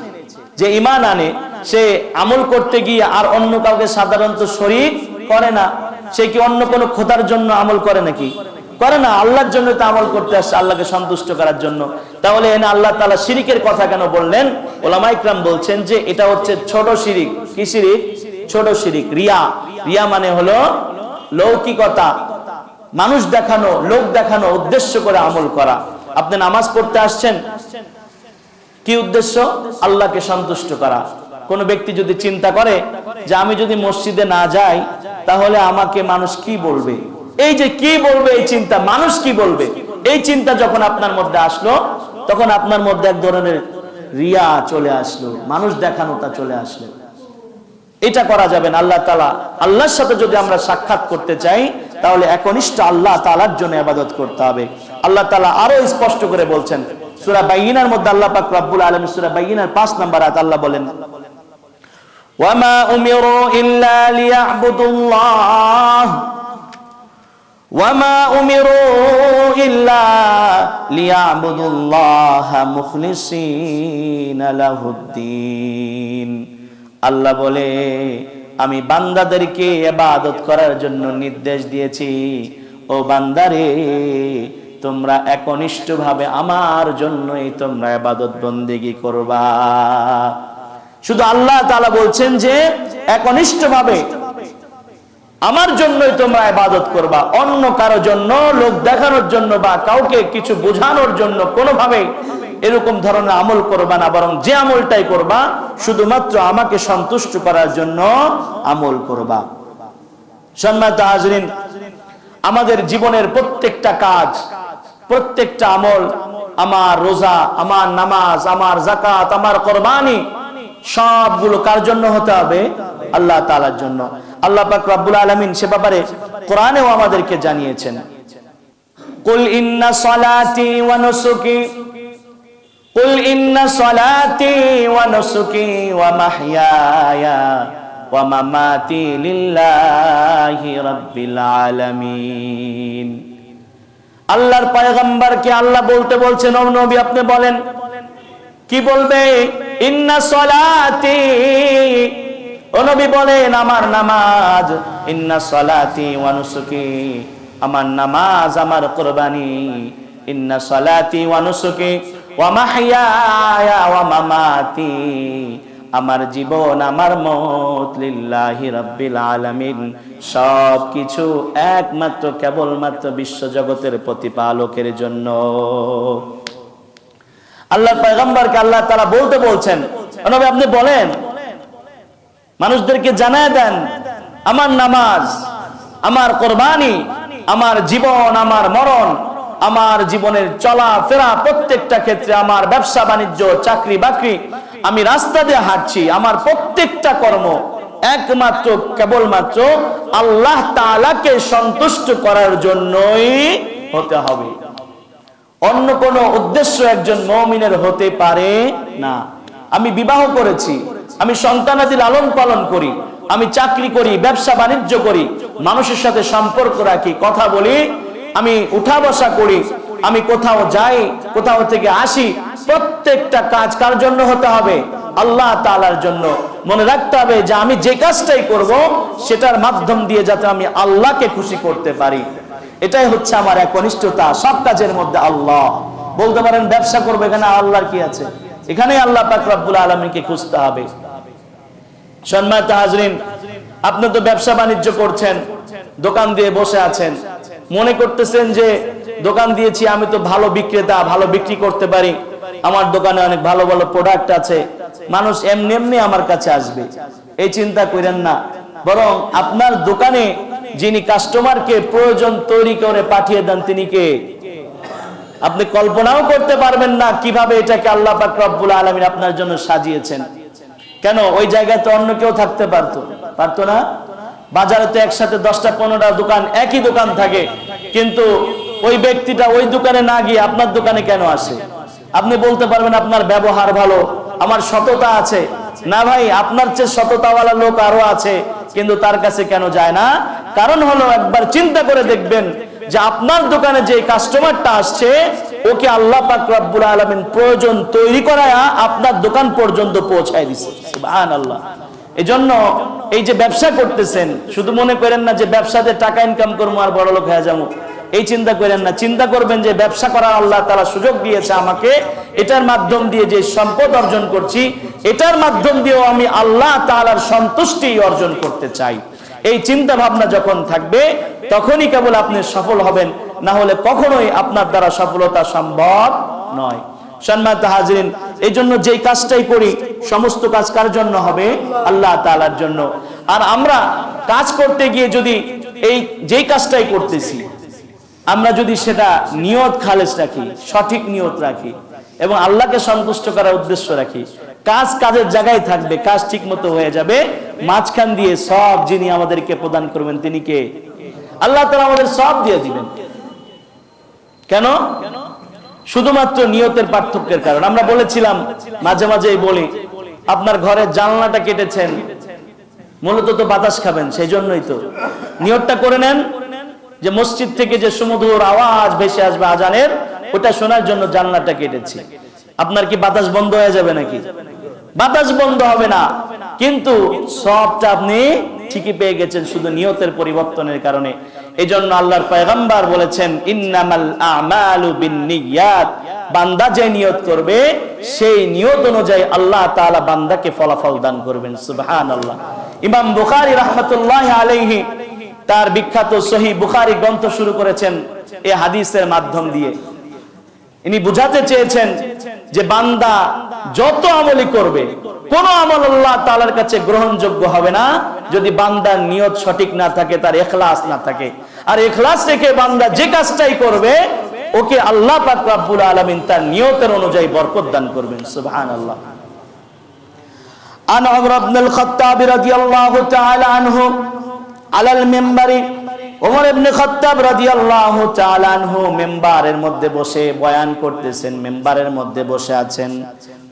যে ঈমান আনে, সে আমল করতে গিয়ে আর অন্য কাউকে সাধারণত শরীক করে না। সে কি অন্য কোনো খোদার জন্য আমল করে নাকি? করে না। আল্লাহর জন্য তো আমল করতে আসছে, আল্লাহকে সন্তুষ্ট করার জন্য। তাহলে এনে আল্লাহ তাআলা শিরিকের কথা কেন বললেন? উলামায়ে কিরাম বলছেন যে এটা হচ্ছে ছোট শিরিক। কি শিরিক? ছোট শিরিক, রিয়া। রিয়া মানে হলো লৌকিকতা, মানুষ দেখানো, লোক দেখানো উদ্দেশ্য করে আমল করা। আপনি নামাজ পড়তে আসছেন, কি উদ্দেশ্য? আল্লাহকে সন্তুষ্ট করা। কোন ব্যক্তি যদি চিন্তা করে যে আমি যদি মসজিদে না যাই তাহলে আমাকে মানুষ কি বলবে, এই যে কি বলবে এই চিন্তা, মানুষ কি বলবে, এই চিন্তা যখন আপনার মধ্যে আসলো, তখন আপনার মধ্যে এক ধরনের রিয়া চলে আসলো, মানুষ দেখানোটা চলে আসলো। এটা করা যাবে না। আল্লাহ তাআলা, আল্লাহর সাথে যদি আমরা সাক্ষাৎ করতে চাই, তাহলে একনিষ্ঠ আল্লাহ তাআলার জন্য ইবাদত করতে হবে। আল্লাহ তাআলা আরো স্পষ্ট করে বলছেন সূরা বাইয়িনার মধ্যে, আল্লাহ পাক রব্বুল আলামিন সূরা বাইয়িনার 5 নম্বর আয়াত আল্লাহ বলেন, ওয়ামা উমিরু ইল্লা লিয়াবুদুল্লাহ ওয়ামা উমিরু ইল্লা লিয়াবুদুল্লাহ মুখলিসিনা লাহুদ্দিন। আল্লাহ বলে, আমি বান্দাদেরকে ইবাদত করার জন্য নির্দেশ দিয়েছি। ও বান্দারে, তোমরা একনিষ্ঠভাবে আমার জন্যই তোমরা ইবাদত বন্দেগী করবা। শুধু আল্লাহ তাআলা বলছেন যে একনিষ্ঠভাবে আমার জন্যই তোমরা ইবাদত করবা, অন্য কারো জন্য, লোক দেখানোর জন্য বা কাউকে কিছু বোঝানোর জন্য কোনোভাবে এরকম ধরনের আমল করবা না, বরং যে আমলটাই করবা শুধুমাত্র আমাকে সন্তুষ্ট করার জন্য আমল করবা। সম্মানিত হাজরিন, আমাদের জীবনের প্রত্যেকটা কাজ, প্রত্যেকটা আমল, আমার রোজা, আমার নামাজ, আমার যাকাত, আমার কুরবানি, সবগুলো কার জন্য হতে হবে? আল্লাহ তাআলার জন্য। আল্লাহ পাক রব্বুল আলামিন সে ব্যাপারে কোরআনেও আমাদেরকে জানিয়েছেন, কুল ইন্না সলাতি ওয়া নুসুকি কুল ইন্না সলাতি ওয়া নুসুকি ওয়া মাহইয়ায়া ওয়া মামাতি লিল্লাহি রাব্বিল আলামিন। আল্লাহর পয়গম্বরকে আল্লাহ বলতে বলছেন, ও নবী আপনি বলেন। কি বলবে? ইন্না সলাতি, ও নবী বলেন আমার নামাজ, ইন্না সলাতি ওয়া নুসুকি, আমার নামাজ আমার কুরবানি, ইন্না সলাতি ওয়া নুসুকি ওয়া মাহইয়ায়া ওয়া মামাতি, আমার জীবন আমার মত লিল্লাহি রাব্বিল আলামিন, সব কিছু একমাত্র কেবলমাত্র বিশ্ব জগতের প্রতিপালকের জন্য। আল্লাহর পয়গম্বরকে আল্লাহ তাআলা বলতে বলছেন, নবী আপনি বলেন, মানুষদেরকে জানায় দেন আমার নামাজ, আমার কুরবানি, আমার জীবন, আমার মরণ, আমার জীবনের চলাফেরা প্রত্যেকটা ক্ষেত্রে, আমার ব্যবসা বাণিজ্য, চাকরি বাকরি, আমি রাস্তা দিয়ে হাঁটছি, আমার প্রত্যেকটা কর্ম একমাত্র কেবলমাত্র আল্লাহ তাআলাকে সন্তুষ্ট করার জন্যই হতে হবে। অন্য কোন উদ্দেশ্য একজন মুমিনের হতে পারে না। আমি বিবাহ করেছি, আমি সন্তানাদি লালন পালন করি, আমি চাকরি করি, ব্যবসা বাণিজ্য করি, মানুষের সাথে সম্পর্ক রাখি, কথা বলি, আমি উঠা বসা করি, আমি কোথাও যাই, কোথাও থেকে আসি, প্রত্যেকটা কাজ কার জন্য হতে হবে? আল্লাহ তাআলার জন্য। মনে রাখতে হবে যে আমি যে কাজটাই করব সেটার মাধ্যম দিয়ে যাতে আমি আল্লাহকে খুশি করতে পারি, এটাই হচ্ছে আমার একনিষ্ঠতা। সব কাজের মধ্যে আল্লাহ। বলতে পারেন ব্যবসা করবে, এখানে আল্লাহর কি আছে? এখানে আল্লাহ পাক রব্বুল আলামিনকে খুঁজতে হবে। সম্মানিত হাজরিন, আপনি তো ব্যবসা বাণিজ্য করছেন, দোকান দিয়ে বসে আছেন, মনে করতেছেন যে দোকান দিয়েছি, আমি তো ভালো বিক্রেতা, ভালো বিক্রি করতে পারি, আমার দোকানে অনেক ভালো ভালো প্রোডাক্ট আছে, মানুষ এমনি এমনি আমার কাছে আসবে। এই চিন্তা করেন না, বরং আপনার দোকানে যিনি কাস্টমারকে প্রয়োজন তৈরি করে পাঠিয়ে দেন তিনি কে? আপনি কল্পনাও করতে পারবেন না কিভাবে এটাকে আল্লাহ পাক রব্বুল আলামিন আপনার জন্য সাজিয়েছেন। কেন? ওই জায়গায় তো অন্য কেউ থাকতে পারতো না। বাজারে তো একসাথে 10টা 15টা দোকান, একই দোকান থাকে, কিন্তু ওই ব্যক্তিটা ওই দোকানে না গিয়ে আপনার দোকানে কেন আসে? আপনি বলতে পারবেন আপনার ব্যবহার ভালো, আমার সততা আছে। না ভাই, আপনার চেয়ে সততাওয়ালা লোক আরো আছে, কিন্তু তার কাছে কেন যায় না? কারণ হলো, একবার চিন্তা করে দেখবেন যে আপনার দোকানে যে কাস্টমারটা আসছে ওকে আল্লাহ পাক রব্বুল আলামিন প্রয়োজন তৈরি করায়া আপনার দোকান পর্যন্ত পৌঁছায় দিছে। সুবহানাল্লাহ। এজন্য এই যে ব্যবসা করতেছেন, শুধু মনে করেন না যে ব্যবসাতে টাকা ইনকাম করবো আর বড় লোক হয়ে যাবো, এই চিন্তা করেন না। চিন্তা করবেন যে ব্যবসা করার আল্লাহ তাআলা সুযোগ দিয়েছে আমাকে, এটার মাধ্যম দিয়ে যে সম্পদ অর্জন করছি, এটার মাধ্যম দিয়েও আমি আল্লাহ তাআলার সন্তুষ্টি অর্জন করতে চাই। এই চিন্তা ভাবনা যখন থাকবে তখনই কেবল আপনি সফল হবেন, না হলে কখনোই আপনার দ্বারা সফলতা সম্ভব নয়। সম্মানিত হাজরিন, এই জন্য যেই কাজটাই করি সমস্ত কাজ কার জন্য হবে? আল্লাহ তাআলার জন্য। আর আমরা কাজ করতে গিয়ে যদি এই যেই কাজটাই করতেছি আমরা যদি সেটা নিয়ত খালেস রাখি, সঠিক নিয়ত রাখি এবং আল্লাহকে সন্তুষ্ট করার উদ্দেশ্য রাখি, কাজ কাজের জায়গায় থাকবে, কাজ ঠিক মতো হয়ে যাবে। মাঝখান দিয়ে সব যিনি আমাদেরকে প্রদান করবেন তিনি কে? আল্লাহ তাআলা আমাদের সব দিয়ে দিবেন। কেন? শুধুমাত্র নিয়তের পার্থক্যের কারণ। আমরা বলেছিলাম, মাঝে মাঝেই বলি, আপনার ঘরের জানলাটা কেটেছেন মূলত তো বাতাস খাবেন, সেই জন্যই তো নিয়তটা করে নেন যে মসজিদ থেকে যে সুমধুর আওয়াজ ভেসে আসবে আজানের, ওটা শোনার জন্য জানলাটা কেটেছি। আপনার কি বাতাস বন্ধ হয়ে যাবে নাকি? বাতাস বন্ধ হবে না, কিন্তু সবটা আপনি ঠিকই পেয়ে গেছেন শুধু নিয়তের পরিবর্তনের কারণে। এজন্য আল্লাহর পয়গম্বর বলেছেন, ইন্নামাল আমালু বিন্নিয়াত, বান্দা যে নিয়ত করবে সেই নিয়ত অনুযায়ী আল্লাহ তাআলা বান্দাকে ফলাফল দান করবেন। সুবহানাল্লাহ। ইমাম বুখারী রাহমাতুল্লাহি আলাইহি তার বিখ্যাত সহিহ বুখারী গ্রন্থ শুরু করেছেন এই হাদিসের মাধ্যম দিয়ে। ইনি বুঝাতে চেয়েছেন যে বান্দা যত আমলই করবে, কোন আমল আল্লাহ তাআলার কাছে গ্রহণযোগ্য হবে না যদি বান্দার নিয়ত সঠিক না থাকে, তার ইখলাস না থাকে। আর ইখলাস রেখে বান্দা যে কাজটাই করবে ওকে আল্লাহ পাক রব্বুল আলামিন তার নিয়তের অনুযায়ী বরকত দান করবেন। সুবহানাল্লাহ। আন উমর ইবনে আল খাত্তাব রাদিয়াল্লাহু তাআলা আনহু আলাল মিম্বারি, ওমর ইবনে খাত্তাব রাদিয়াল্লাহু তাআলা আনহু মিম্বারের মধ্যে বসে বয়ান করতেছেন, মিম্বারের মধ্যে বসে আছেন।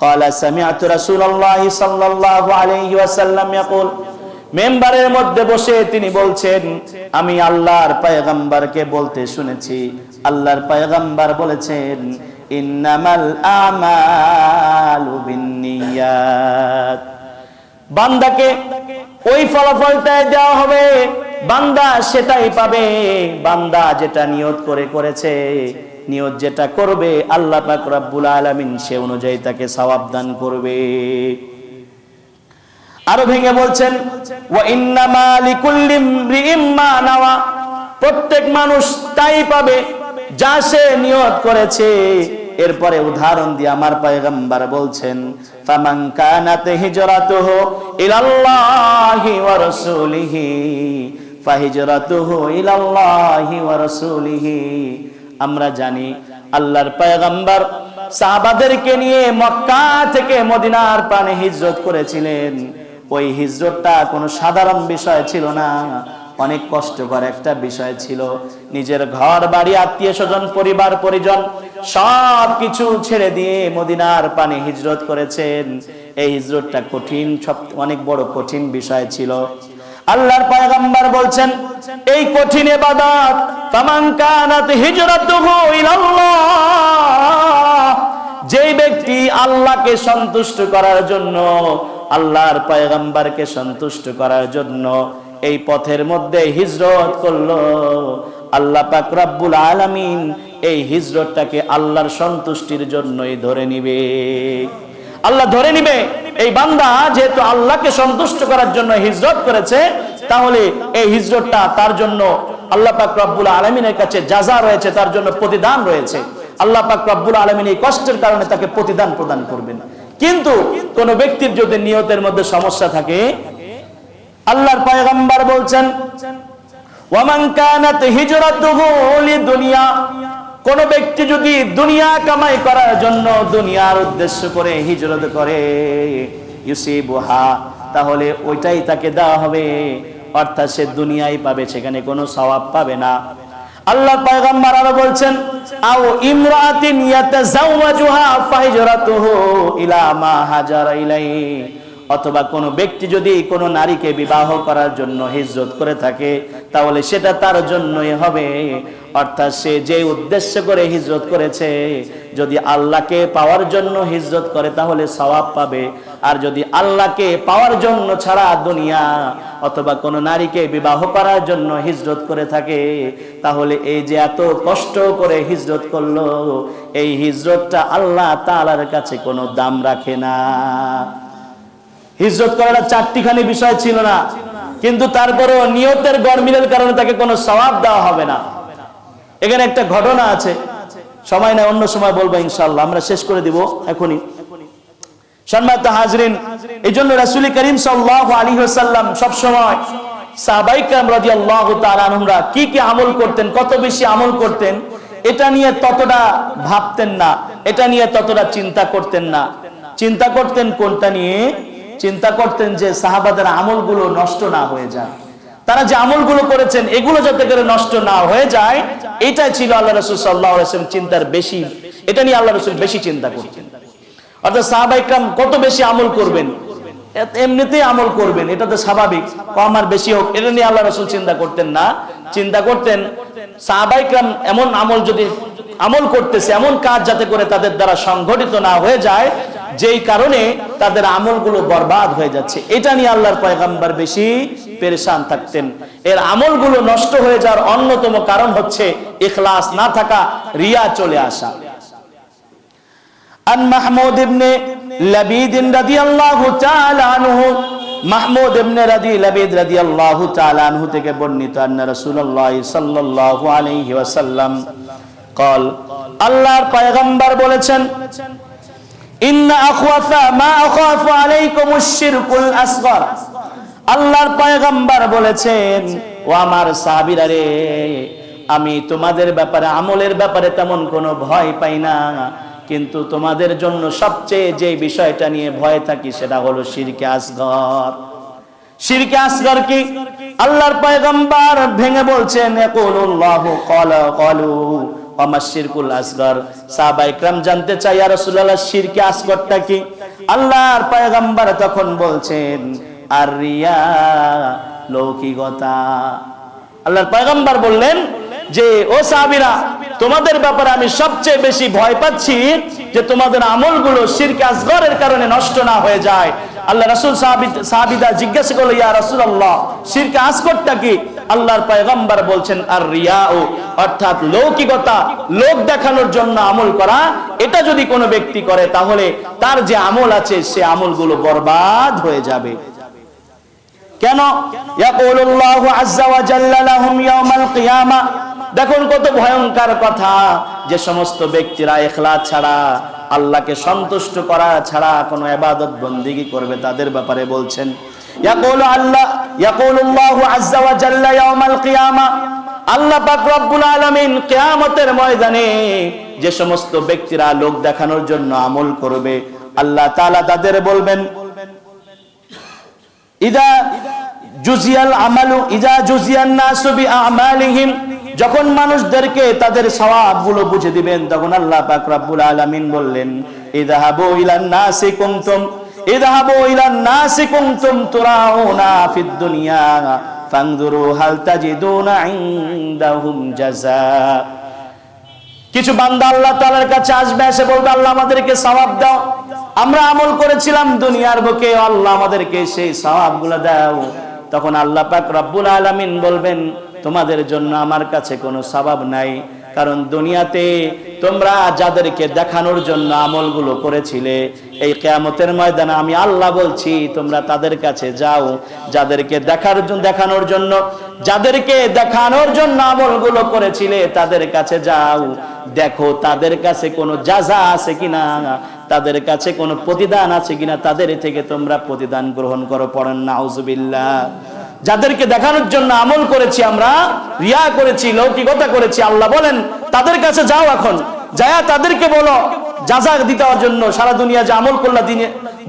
ক্বালা সামি'তু রাসূলুল্লাহ সাল্লাল্লাহু আলাইহি ওয়াসাল্লাম ইয়াকুল, মিম্বারের মধ্যে বসে তিনি বলছেন, আমি আল্লাহর পয়গম্বরকে বলতে শুনেছি, আল্লাহর পয়গম্বর বলেছেন, ইন্নামাল আমালু বিন্নিয়াত, বান্দাকে ওই ফলাফলটাই দেওয়া হবে, বান্দা সেটাই পাবে, বান্দা যেটা নিয়ত করে করেছে, নিয়ত যেটা করবে আল্লাহ পাক রব্বুল আলামিন সে অনুযায়ী তাকে সওয়াব দান করবে। আরো ভেঙে বলছেন, ওয়া ইন্নামা লিকুল্লি ইমরিইম মা নাওয়া, প্রত্যেক মানুষ তাই পাবে যা সে নিয়ত করেছে। এরপরে উদাহরণ দিয়ে আমার পয়গম্বর বলছেন, ফামান কানাত হিজরাতুহু ইলাল্লাহি ওয়া রাসূলিহি ফাহিজরাতুহু ইলাল্লাহি ওয়া রাসূলিহি। আমরা জানি আল্লাহর পয়গম্বর সাহাবাদেরকে নিয়ে মক্কা থেকে মদিনার প্রাণে হিজরত করেছিলেন। ওই হিজরতটা কোনো সাধারণ বিষয় ছিল না, অনেক কষ্টকর একটা বিষয় ছিল। নিজের ঘর বাড়ি, আত্মীয় স্বজন, পরিবার পরিজন সব কিছু ছেড়ে দিয়ে মদিনার পানে হিজরত করেছেন। এই হিজরতটা কঠিন, অনেক বড় কঠিন বিষয় ছিল। আল্লাহর পয়গম্বর বলছেন, এই কঠিন ইবাদত, ফামান কানাত হিজরাতুহু ইলাল্লাহ, যেই ব্যক্তি আল্লাহকে সন্তুষ্ট করার জন্য, আল্লাহর পয়গম্বরকে সন্তুষ্ট করার জন্য এই পথের মধ্যে হিজরত করলো, আল্লাহ পাক রব্বুল আলামিন এই হিজরতটাকে আল্লাহর সন্তুষ্টির জন্যই ধরে নিবে। আল্লাহ ধরে নিবে এই বান্দা যেহেতু আল্লাহকে সন্তুষ্ট করার জন্য হিজরত করেছে, তাহলে এই হিজরতটা তার জন্য আল্লাহ পাক রব্বুল আলামিনের কাছে জাযা রয়েছে, তার জন্য প্রতিদান রয়েছে। আল্লাহ পাক রব্বুল আলামিন এই কষ্টের কারণে তাকে প্রতিদান প্রদান করবেন। কিন্তু কোন ব্যক্তির যদি নিয়তের মধ্যে সমস্যা থাকে, আল্লাহর পয়গম্বর বলছেন, ওয়ামান কানাত হিজরাতুহু লিদুনিয়া, কোন ব্যক্তি যদি দুনিয়া কামাই করার জন্য, দুনিয়ার উদ্দেশ্য করে হিজরত করে, ইউসিবুহা, তাহলে ওইটাই তাকে দেওয়া হবে, অর্থাৎ সে দুনিয়াই পাবে, সেখানে কোনো সওয়াব পাবে না। আল্লাহর পয়গম্বর আরো বলছেন, আও ইমরাতিন ইয়াতাযাওয়াজুহা ফাহিজরাতুহু ইলা মা হাজারা ইলাইহি, অথবা কোন ব্যক্তি যদি কোন নারীকে বিবাহ করার জন্য হিজরত করে থাকে, তাহলে সেটা তার জন্যই হবে, অর্থাৎ সে যে উদ্দেশ্য করে হিজরত করেছে, যদি আল্লাহকে পাওয়ার জন্য হিজরত করে তাহলে সওয়াব পাবে, আর যদি আল্লাহকে পাওয়ার জন্য ছাড়া দুনিয়া অথবা কোন নারীকে বিবাহ করার জন্য হিজরত করে থাকে, তাহলে এই যে এত কষ্ট করে হিজরত করলো, এই হিজরতটা আল্লাহ তাআলার কাছে কোনো দাম রাখে না। হিজরত করাটা চারটিখানি বিষয় ছিল না, কিন্তু তারপরেও নিয়তের গরমিলের কারণে তাকে কোনো সওয়াব দেওয়া হবে না। এখানে একটা ঘটনা আছে, সময় নাই, অন্য সময় বলবো ইনশাআল্লাহ, আমরা শেষ করে দিব এখনই। সম্মানিত হাজরিন, এই জন্য রাসূল করিম সাল্লাল্লাহু আলাইহি ওয়াসাল্লাম সব সময় সাহাবায়ে কেরাম রাদিয়াল্লাহু তাআলা আনহুরা কি কি আমল করতেন, কত বেশি আমল করতেন, এটা নিয়ে ততটা ভাবতেন না, এটা নিয়ে ততটা চিন্তা করতেন না। চিন্তা করতেন কোনটা নিয়ে? চিন্তা করতেন যে সাহাবাদের আমলগুলো নষ্ট না হয়ে যায়, তারা যে আমলগুলো করেছেন এগুলো যাতে করে নষ্ট না হয়ে যায়, এটাই ছিল আল্লাহ রাসূল সাল্লাল্লাহু আলাইহি ওয়াসাল্লাম চিন্তার বেশি, এটা নিয়ে আল্লাহ রাসূল বেশি চিন্তা করতেন। অর্থাৎ সাহাবায়ে কেরাম কত বেশি আমল করবেন, এমনিতেই আমল করবেন, এটা তো স্বাভাবিক, কম আর বেশি হোক, এটা নিয়ে আল্লাহ রাসূল চিন্তা করতেন না। চিন্তা করতেন সাহাবায়ে কেরাম এমন আমল, যদি আমল করতেছে এমন কাজ যাতে করে তাদের দ্বারা সংগঠিত না হয়ে যায়, যেই কারণে তাদের আমলগুলো বরবাদ হয়ে যাচ্ছে, এটা নিয়ে আল্লাহর পয়গম্বর বেশি পেরেশান থাকতেন। এর আমলগুলো নষ্ট হয়ে যাওয়ার অন্যতম কারণ হচ্ছে ইখলাস না থাকা, রিয়া চলে আসা। আন মাহমুদ ইবনে লাবিদ রাদিয়াল্লাহু তাআলা আনহু, মাহমুদ ইবনে লাবিদ রাদিয়াল্লাহু তাআলা আনহু থেকে বর্ণিত, আন্না রাসূলুল্লাহ সাল্লাল্লাহু আলাইহি ওয়াসাল্লাম قال, আল্লাহর পয়গম্বর বলেছেন, ইন্না আখওয়াফা মা আখাফু আলাইকুমুশ শিরকুল আসগর, আল্লাহর পয়গম্বর বলেছেন, ও আমার সাহাবীরা রে, আমি তোমাদের ব্যাপারে, আমলের ব্যাপারে তেমন কোনো ভয় পাই না, কিন্তু তোমাদের জন্য সবচেয়ে যে বিষয়টা নিয়ে ভয় থাকি সেটা হলো শিরকে আসগর। শিরকে আসগর কি? আল্লাহর পয়গম্বর ভেঙে বলছেন ইয়াকুলুল্লাহু ক্বালু ওয়া শিরকুল আসগর। সাহাবায়ে কেরাম জানতে চায় ইয়া রাসূলুল্লাহ শিরকে আসগরটা কি? আল্লাহর পয়গম্বর তখন বলছেন আর রিয়া, লৌকিকতা। আল্লাহর পয়গম্বর বললেন যে ও সাহাবীরা, তোমাদের ব্যাপারে আমি সবচেয়ে বেশি ভয় পাচ্ছি যে তোমাদের আমলগুলো শিরকে আসগরের কারণে নষ্ট না হয়ে যায়। আল্লাহ রাসূল সাহাবীরা জিজ্ঞাসা করলো ইয়া রাসূলুল্লাহ শিরকে আসগরটা কি? আল্লাহর পয়গম্বর বলছেন আর রিয়াউ, অর্থাৎ লৌকিকতা, লোক দেখানোর জন্য আমল করা। এটা যদি কোনো ব্যক্তি করে তাহলে তার যে আমল আছে সে আমলগুলো বরবাদ হয়ে যাবে। কেন? ইয়াকুলুল্লাহু আযজা ওয়া জাল্লা লাহুম ইয়াউমাল কিয়ামা। দেখুন কত ভয়ঙ্কর কথা, যে সমস্ত ব্যক্তিরা ইখলাস ছাড়া, আল্লাহকে সন্তুষ্ট করা ছাড়া কোনো ইবাদত বন্দেগী করবে তাদের ব্যাপারে বলছেন ইয়াকুলুল্লাহু আযজা ওয়া জাল্লা ইয়াউমাল কিয়ামা। আল্লাহ পাক রব্বুল আলামিন কিয়ামতের ময়দানে যে সমস্ত ব্যক্তিরা লোক দেখানোর জন্য আমল করবে, আল্লাহ তাআলা তাদের বলবেন ইদা জুজিয়াল আমালু ইদা জুজিয়ান নাসু বিআমালিহিম। যখন মানুষদেরকে তাদের সওয়াবগুলো বুঝে দিবেন তখন আল্লাহ পাক রব্বুল আলামিন বললেন ইযহাবু ইলান নাসি কুনতুম তুরাউনা ফিদ দুনিয়া ফানজুরু হাল তাজিদুনা ইনদাহুম জাযা। কিছু বান্দা আল্লাহ তাআলার কাছে আসবে, এসে বলবে আল্লাহ আমাদেরকে সওয়াব দাও, আমরা আমল করেছিলাম দুনিয়ার বুকে, আল্লাহ আমাদেরকে সেই সওয়াবগুলো দাও। তখন আল্লাহ পাক রব্বুল আলামিন বলবেন তোমাদের জন্য আমার কাছে কোনো সওয়াব নাই, কারণ দুনিয়াতে তোমরা যাদেরকে দেখানোর জন্য আমলগুলো করেছিলে, এই কিয়ামতের ময়দানে আমি আল্লাহ বলছি তোমরা তাদের কাছে যাও, যাদেরকে দেখানোর জন্য আমলগুলো করেছিলে তাদের কাছে যাও, দেখো তাদের কাছে কোনো জাযা আছে কিনা, তাদের কাছে কোনো প্রতিদান আছে কিনা, তাদের থেকে তোমরা প্রতিদান গ্রহণ করো। পড়েন নাউজুবিল্লাহ। যাদেরকে দেখানোর জন্য আমল করেছি আমরা, রিয়া করেছি, লৌকিকতা করেছি, আল্লাহ বলেন তাদের কাছে যাও, এখন যায়া তাদেরকে বলো জাযা দেওয়ার জন্য। সারা দুনিয়া যে আমল করলা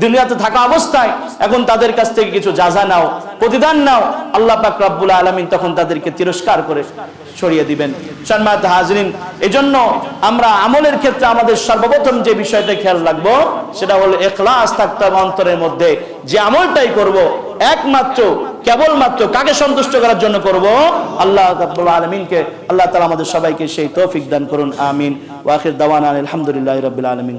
দুনিয়াতে থাকা অবস্থায়, এখন তাদের কাছ থেকে কিছু জাযা নাও, প্রতিদান নাও। আল্লাহ পাক রব্বুল আলামিন তখন তাদেরকে তিরস্কার করে সরিয়ে দিবেন। সম্মানিত হাজরিন, এজন্য আমরা আমলের ক্ষেত্রে আমাদের সর্বপ্রথম যে বিষয়টা খেয়াল রাখবো সেটা হলো ইখলাস থাকতে হবে অন্তরের মধ্যে। যে আমলটাই করব একমাত্র কেবলমাত্র কাকে সন্তুষ্ট করার জন্য করব? আল্লাহ রাব্বুল আলামিনকে। আল্লাহ তাআলা আমাদের সবাইকে সেই তৌফিক দান করুন, আমিন। ওয়া আখির দাওয়ানা আলহামদুলিল্লাহি রাব্বিল আলামিন।